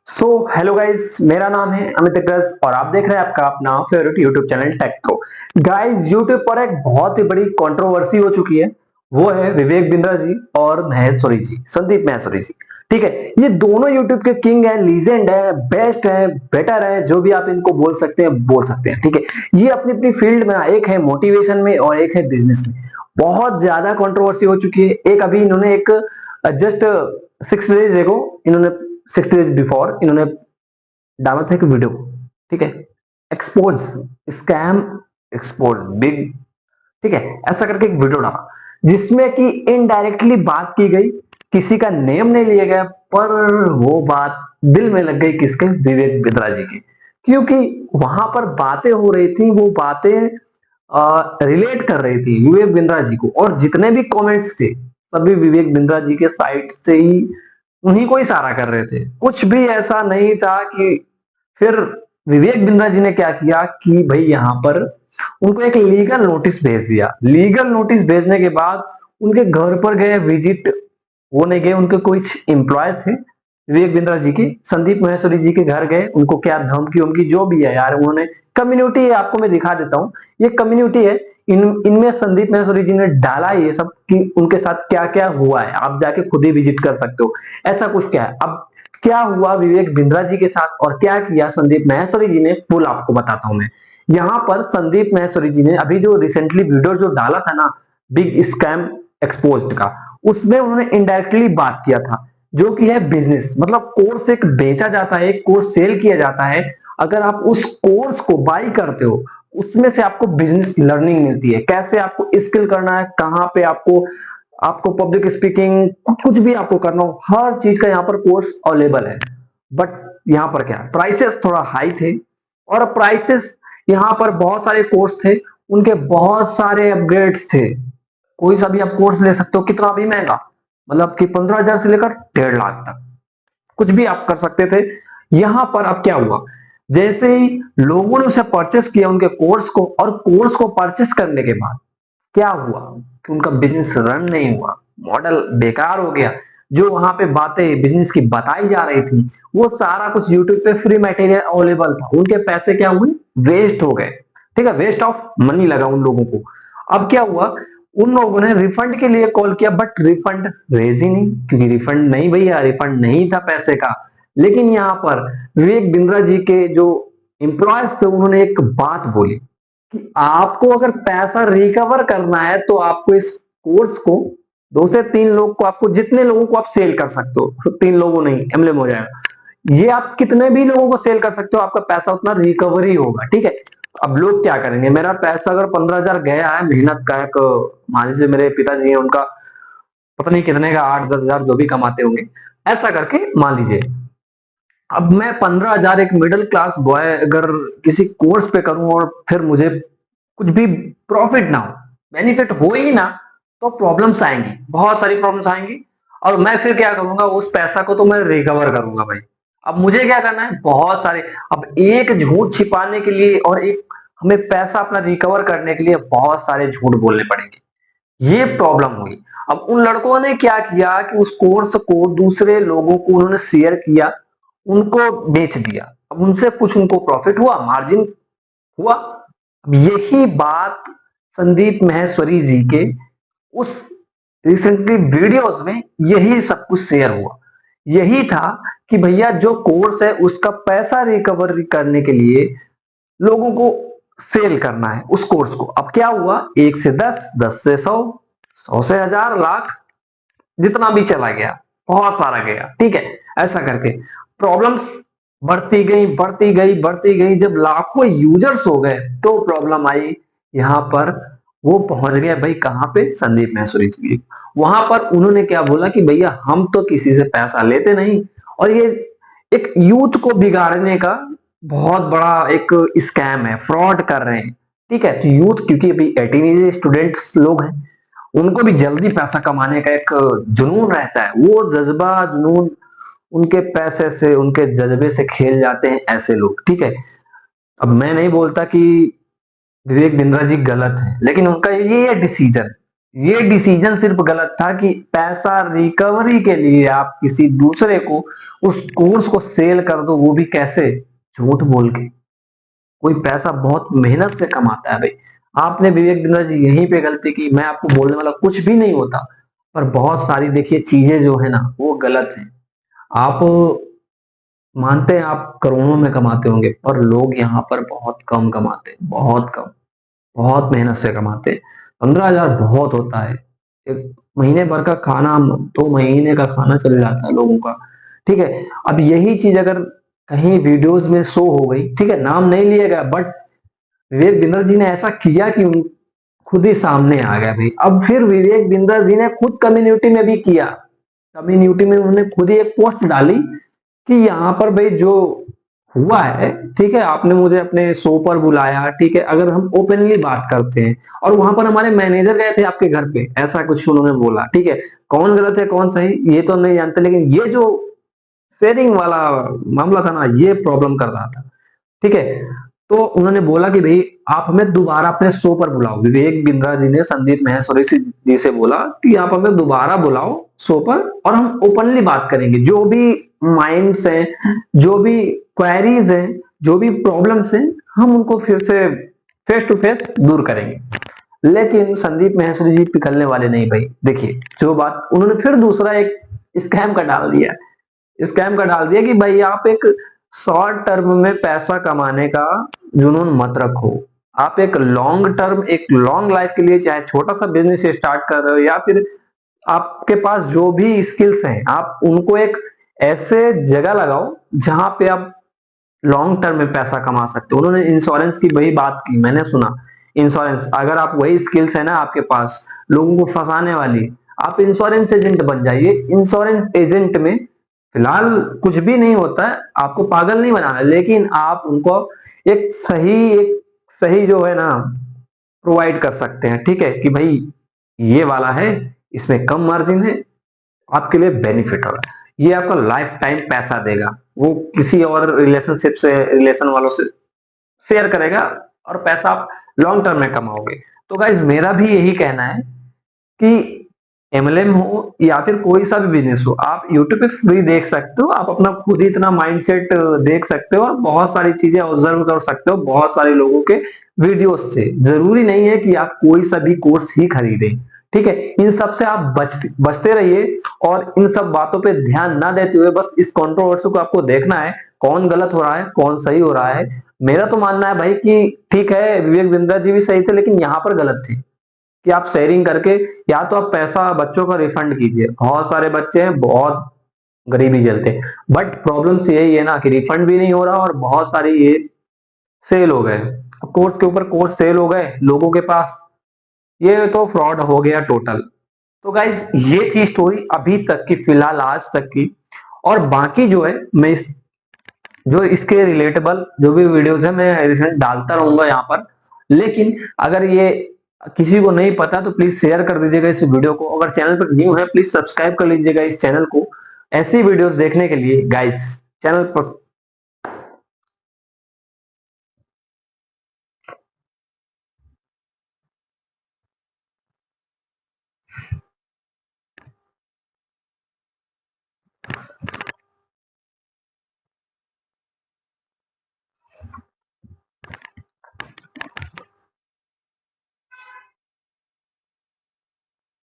Hello guys, मेरा नाम है अमित अग्रज और आप देख रहे हैं आपका अपना favourite YouTube channel take pro. Guys, YouTube पर एक बहुत ही बड़ी कंट्रोवर्सी हो चुकी है। वो है विवेक बिंद्रा जी और महेश्वरी जी, संदीप महेश्वरी जी। ठीक है, ये दोनों यूट्यूब के किंग है, लीजेंड है, बेस्ट है, बेटर है, जो भी आप इनको बोल सकते हैं बोल सकते हैं। ठीक है, ये अपनी अपनी फील्ड में, एक है मोटिवेशन में और एक है बिजनेस में। बहुत ज्यादा कंट्रोवर्सी हो चुकी है। एक अभी इन्होंने एक जस्ट 6 डेज एगो, इन्होंने 6 डेज बिफोर इन्होंने डाला था एक वीडियो। ठीक है, एक्सपोज स्कैम, एक्सपोज बिग। ठीक है, ऐसा करके एक वीडियो डाला जिसमें कि इनडायरेक्टली बात की गई, किसी का नेम नहीं लिया गया, पर वो बात दिल में लग गई किसके, विवेक बिंद्रा जी की। क्योंकि वहां पर बातें हो रही थी, वो बातें रिलेट कर रही थी विवेक बिंद्रा जी को, और जितने भी कमेंट्स थे सभी विवेक बिंद्रा जी के साइड से ही, उन्हीं को इशारा कर रहे थे। कुछ भी ऐसा नहीं था कि फिर विवेक बिंद्रा जी ने क्या किया कि भाई यहाँ पर उनको एक लीगल नोटिस भेज दिया। लीगल नोटिस भेजने के बाद उनके घर पर गए विजिट, वो नहीं गए, उनके कुछ एम्प्लॉय थे विवेक बिंद्रा जी के, संदीप महेश्वरी जी के घर गए। उनको क्या धमकी उमकी जो भी है यार, उन्होंने कम्युनिटी है, आपको मैं दिखा देता हूँ, ये कम्युनिटी है। इनमें संदीप महेश्वरी जी ने डाला ये सब कि उनके साथ क्या क्या हुआ है, आप जाके खुद ही विजिट कर सकते हो। ऐसा कुछ क्या है, अब क्या हुआ विवेक बिंद्रा जी के साथ और क्या किया संदीप महेश्वरी जी ने, फुल आपको बताता हूं मैं। यहाँ पर संदीप महेश्वरी जी ने अभी जो रिसेंटली वीडियो जो डाला था ना, बिग स्कैम एक्सपोज्ड का, उसमें उन्होंने इनडायरेक्टली बात किया था, जो कि है बिजनेस। मतलब कोर्स एक बेचा जाता है, एक कोर्स सेल किया जाता है। अगर आप उस कोर्स को बाई करते हो, उसमें से आपको बिजनेस लर्निंग मिलती है, कैसे आपको स्किल करना है, कहाँ पे आपको आपको पब्लिक स्पीकिंग, कुछ भी आपको करना हो, हर चीज का यहाँ पर कोर्स अवेलेबल है। बट यहाँ पर क्या, प्राइसेस थोड़ा हाई थे, और प्राइसेस यहाँ पर बहुत सारे कोर्स थे, उनके बहुत सारे अपग्रेड्स थे। कोई सा भी आप कोर्स ले सकते हो, कितना भी महंगा, मतलब कि 15,000 से लेकर 1.5 लाख तक कुछ भी आप कर सकते थे। यहां पर अब क्या हुआ, जैसे ही लोगों ने उसे परचेस किया उनके कोर्स को, और कोर्स को परचेस करने के बाद क्या हुआ कि उनका बिजनेस रन नहीं हुआ, मॉडल बेकार हो गया। जो वहां पे बातें बिजनेस की बताई जा रही थी, वो सारा कुछ यूट्यूब पे फ्री मटेरियल अवेलेबल था, उनके पैसे क्या हुए, वेस्ट हो गए। ठीक है, वेस्ट ऑफ मनी लगा उन लोगों को। अब क्या हुआ, उन लोगों ने रिफंड के लिए कॉल किया, बट रिफंड रेज ही नहीं, क्योंकि रिफंड नहीं भैया, रिफंड नहीं था पैसे का। लेकिन यहाँ पर विवेक बिंद्रा जी के जो एम्प्लॉयज थे, उन्होंने एक बात बोली कि आपको अगर पैसा रिकवर करना है तो आपको इस कोर्स को 2 से 3 लोग को, आपको जितने लोगों को आप सेल कर सकते हो, 3 लोगों नहीं, एमलेम हो जाएगा, ये आप कितने भी लोगों को सेल कर सकते हो, आपका पैसा उतना रिकवरी होगा। ठीक है, अब लोग क्या करेंगे, मेरा पैसा अगर 15,000 गया है मेहनत का, एक मान लीजिए मेरे पिताजी हैं, उनका पता नहीं कितने का, 8-10 हजार जो भी कमाते होंगे, ऐसा करके मान लीजिए। अब मैं 15,000 एक मिडिल क्लास बॉय अगर किसी कोर्स पे करूं और फिर मुझे कुछ भी प्रॉफिट ना हो, बेनिफिट हो ही ना, तो प्रॉब्लम्स आएंगी, बहुत सारी प्रॉब्लम्स आएंगी। और मैं फिर क्या करूंगा, उस पैसा को तो मैं रिकवर करूंगा भाई। अब मुझे क्या करना है, बहुत सारे, अब एक झूठ छिपाने के लिए और एक हमें पैसा अपना रिकवर करने के लिए बहुत सारे झूठ बोलने पड़ेंगे, ये प्रॉब्लम हुई। अब उन लड़कों ने क्या किया कि उस कोर्स को दूसरे लोगों को उन्होंने शेयर किया, उनको बेच दिया। अब उनसे कुछ उनको प्रॉफिट हुआ, मार्जिन हुआ। अब यही बात संदीप महेश्वरी जी के उस रिसेंटली वीडियोस में यही सब कुछ शेयर हुआ। यही था कि भैया जो कोर्स है उसका पैसा रिकवर करने के लिए लोगों को सेल करना है उस कोर्स को। अब क्या हुआ, 1 से 10, 10 से 100, 100 से 1000, लाख, जितना भी चला गया, बहुत सारा गया। ठीक है, ऐसा करके प्रॉब्लम्स बढ़ती गई बढ़ती गई बढ़ती गई, जब लाखों यूजर्स हो गए तो प्रॉब्लम आई। यहां पर वो पहुंच गया भाई कहां पे, संदीप महेश्वरी जी। वहां पर उन्होंने क्या बोला कि भैया हम तो किसी से पैसा लेते नहीं, और ये एक यूथ को बिगाड़ने का बहुत बड़ा एक स्कैम है, फ्रॉड कर रहे हैं। ठीक है, तो यूथ, क्योंकि अभी 18 स्टूडेंट्स लोग हैं, उनको भी जल्दी पैसा कमाने का एक जुनून रहता है, वो जज्बा जुनून उनके पैसे से, उनके जज्बे से खेल जाते हैं ऐसे लोग। ठीक है, अब मैं नहीं बोलता कि विवेक बिंद्रा जी गलत है, लेकिन उनका ये है डिसीजन, ये डिसीजन सिर्फ गलत था कि पैसा रिकवरी के लिए आप किसी दूसरे को उस कोर्स को सेल कर दो, वो भी कैसे, झूठ बोल के। कोई पैसा बहुत मेहनत से कमाता है भाई। आपने विवेक बिंद्रा जी यहीं पे गलती की, मैं आपको बोलने वाला कुछ भी नहीं होता, पर बहुत सारी देखिए चीजें जो है ना वो गलत है। आप मानते हैं आप करोड़ों में कमाते होंगे, पर लोग यहाँ पर बहुत कम कमाते हैं, बहुत कम, बहुत मेहनत से कमाते हैं। 15,000 बहुत होता है, एक महीने भर का खाना, 2 महीने का खाना चल जाता है लोगों का। ठीक है, अब यही चीज अगर कहीं वीडियोस में शो हो गई, ठीक है, नाम नहीं लिया गया, बट विवेक बिंद्रा जी ने ऐसा किया कि खुद ही सामने आ गया भाई। अब फिर विवेक बिंद्रा जी ने खुद कम्युनिटी में भी किया, कम्युनिटी में उन्होंने खुद ही एक पोस्ट डाली कि यहाँ पर भाई जो हुआ है, ठीक है, आपने मुझे अपने शो पर बुलाया, ठीक है, अगर हम ओपनली बात करते हैं, और वहां पर हमारे मैनेजर गए थे आपके घर पे, ऐसा कुछ उन्होंने बोला, ठीक है, कौन गलत है कौन सही ये तो नहीं जानते, लेकिन ये जो शेयरिंग वाला मामला था ना, ये प्रॉब्लम कर रहा था। ठीक है, तो उन्होंने बोला कि भाई आप हमें दोबारा अपने शो पर बुलाओ। विवेक बिंद्रा जी ने संदीप महेश्वरी जी से बोला कि आप हमें दोबारा बुलाओ शो पर, और हम ओपनली बात करेंगे, जो भी माइंड्स हैं, जो भी क्वेरीज हैं, जो भी प्रॉब्लम्स हैं, हम उनको फिर से फेस टू फेस दूर करेंगे। लेकिन संदीप महेश्वरी जी पिघलने वाले नहीं भाई। देखिए जो बात उन्होंने फिर दूसरा एक स्कैम का डाल दिया, स्कैम का डाल दिया कि भाई आप एक शॉर्ट टर्म में पैसा कमाने का जुनून मत रखो। आप एक लॉन्ग टर्म, एक लॉन्ग लाइफ के लिए चाहे छोटा सा बिजनेस स्टार्ट कर रहे हो, या फिर आपके पास जो भी स्किल्स हैं, आप उनको एक ऐसे जगह लगाओ जहां पे आप लॉन्ग टर्म में पैसा कमा सकते हो। उन्होंने इंश्योरेंस की वही बात की, मैंने सुना इंश्योरेंस, अगर आप वही स्किल्स है ना आपके पास लोगों को फंसाने वाली, आप इंश्योरेंस एजेंट बन जाइए। इंश्योरेंस एजेंट में फिलहाल कुछ भी नहीं होता है, आपको पागल नहीं बनाना, लेकिन आप उनको एक सही जो है ना प्रोवाइड कर सकते हैं। ठीक है कि भाई ये वाला है, इसमें कम मार्जिन है, आपके लिए बेनिफिट होगा, ये आपको लाइफ टाइम पैसा देगा, वो किसी और रिलेशनशिप से, रिलेशन वालों से शेयर करेगा, और पैसा आप लॉन्ग टर्म में कमाओगे। तो गाइज मेरा भी यही कहना है कि एमएलएम हो या फिर कोई सा भी बिजनेस हो, आप यूट्यूब पे फ्री देख सकते हो, आप अपना खुद ही इतना माइंडसेट देख सकते हो, और बहुत सारी चीजें ऑब्जर्व कर सकते हो बहुत सारे लोगों के वीडियोस से। जरूरी नहीं है कि आप कोई सा भी कोर्स ही खरीदें। ठीक है, इन सब से आप बचते रहिए, और इन सब बातों पे ध्यान ना देते हुए बस इस कंट्रोवर्सी को आपको देखना है, कौन गलत हो रहा है कौन सही हो रहा है। मेरा तो मानना है भाई कि ठीक है विवेक बिंद्रा जी भी सही थे, लेकिन यहाँ पर गलत थे कि आप शेयरिंग करके, या तो आप पैसा बच्चों का रिफंड कीजिए, बहुत सारे बच्चे हैं बहुत गरीबी झेलते हैं, बट प्रॉब्लम यही है ना कि रिफंड भी नहीं हो रहा, और बहुत सारी ये सेल हो गए, कोर्स के ऊपर कोर्स सेल हो गए लोगों के पास, ये तो फ्रॉड हो गया टोटल। तो गाइज ये थी स्टोरी अभी तक की, फिलहाल आज तक की, और बाकी जो है मैं जो इसके रिलेटेबल जो भी वीडियोस है मैं रिसेंट डालता रहूंगा यहाँ पर। लेकिन अगर ये किसी को नहीं पता तो प्लीज शेयर कर दीजिएगा इस वीडियो को, अगर चैनल पर न्यू है प्लीज सब्सक्राइब कर लीजिएगा इस चैनल को, ऐसी वीडियोस देखने के लिए गाइस। चैनल पर